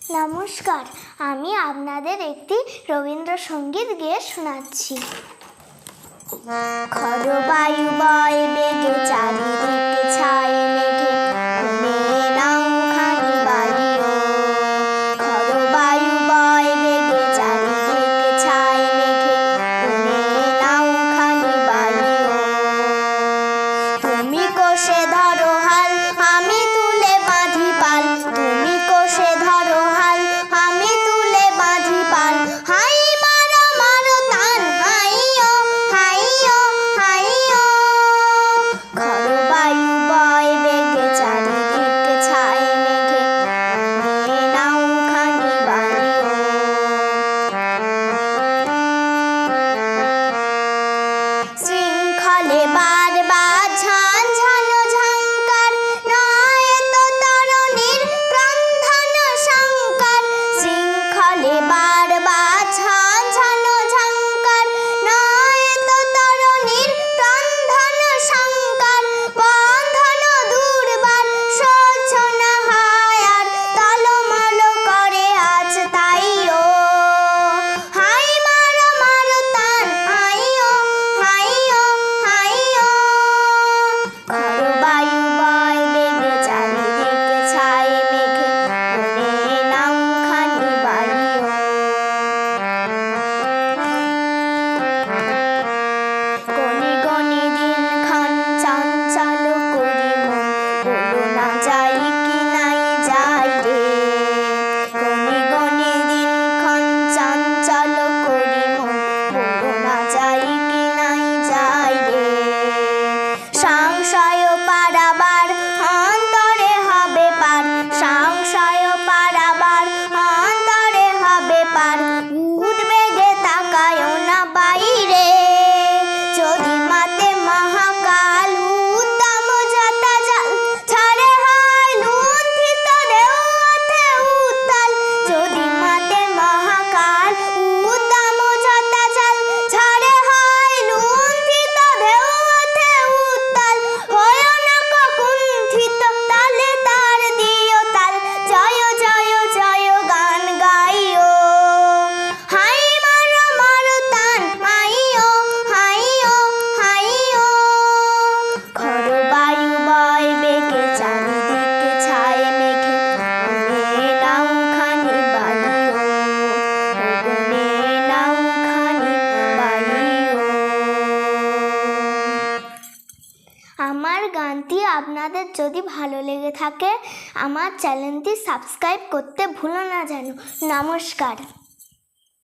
নমস্কার, আমি আপনাদের একটি রবীন্দ্রসঙ্গীত গেয়ে শোনাচ্ছি। খর বায়ু বয় বেগে চারিদিকে ছাই মেঘে, ঘুমে নাও খানি বালিও। খর বায়ু বয় বেগে চারিদিকে ছাই মেঘে, ঘুমে নাও খানি বালিও। তুমি কোষে ধরো হাল, আমি তুলে বাঁধি পাল। তুমি কোষে ধরো হাল, আমি তুলে বাঁধি পাল। হাই মারো মারো তান, হাইও হাইও হাইও। খর বায়ু বয় বেগে চারিদিকে ছাই মেঘে, ঘুমে নাও খানি বালিও। শৃঙ্খলে বারবার ঝাঁঝালো ঝঙ্কার, নয় তো তরুণীর ক্রন্দন শঙ্কার। শৃঙ্খলে বারবার ঝাঁঝালো ঝঙ্কার, নয় তো তরুণীর ক্রন্দন শঙ্কার। বন্ধন দুর্বার সহ্য না হয় আর, টলমল করে আজ তাইও। হাই মারো মারো তান, হাইও হাইও হাইও। খর বায়ু বয় বেগে চারিদিকে ছাই মেঘে, ঘুমে নাও খানি বালিও। গনি গনি দিনক্ষণ চঞ্চল করি মন, বলো না যাই কি নাই যাই রে। গনি গনি দিনক্ষণ চঞ্চল করি মন, বলো না যাই কি নাই যাই রে। সংশয় পারাবার অন্তরে হবে পার, সংশয় পারাবার অন্তরে হবে পার। উদ্বেগে তাকায়ও না বাইরে, যদি মাতে মহাকাল উদ্দাম যতা জাল। ছাড়ে হয় লুণ্ঠিত ঢেউ ওঠে উত্তাল, যদি মাতে মহাকাল উদ্দাম যতা জাল। ছাড়ে হয় লুণ্ঠিত ঢেউ ওঠে উত্তাল। হয়ো না কুণ্ঠিত, তালে তার দিও তাল। জয় জয় জয় গান গাইও। হাই মারো মারো তান, হাইও হাইও হাইও। খর বায়ু বয় বেগে চারিদিকে ছাই মেঘে, ঘুমে নাও খানি বালিও। ঘুমে নাও খানি বালিও। আমার গানটি আপনাদের যদি ভালো লেগে থাকে, আমার চ্যানেলটি সাবস্ক্রাইব করতে ভুলো না যেন। নমস্কার।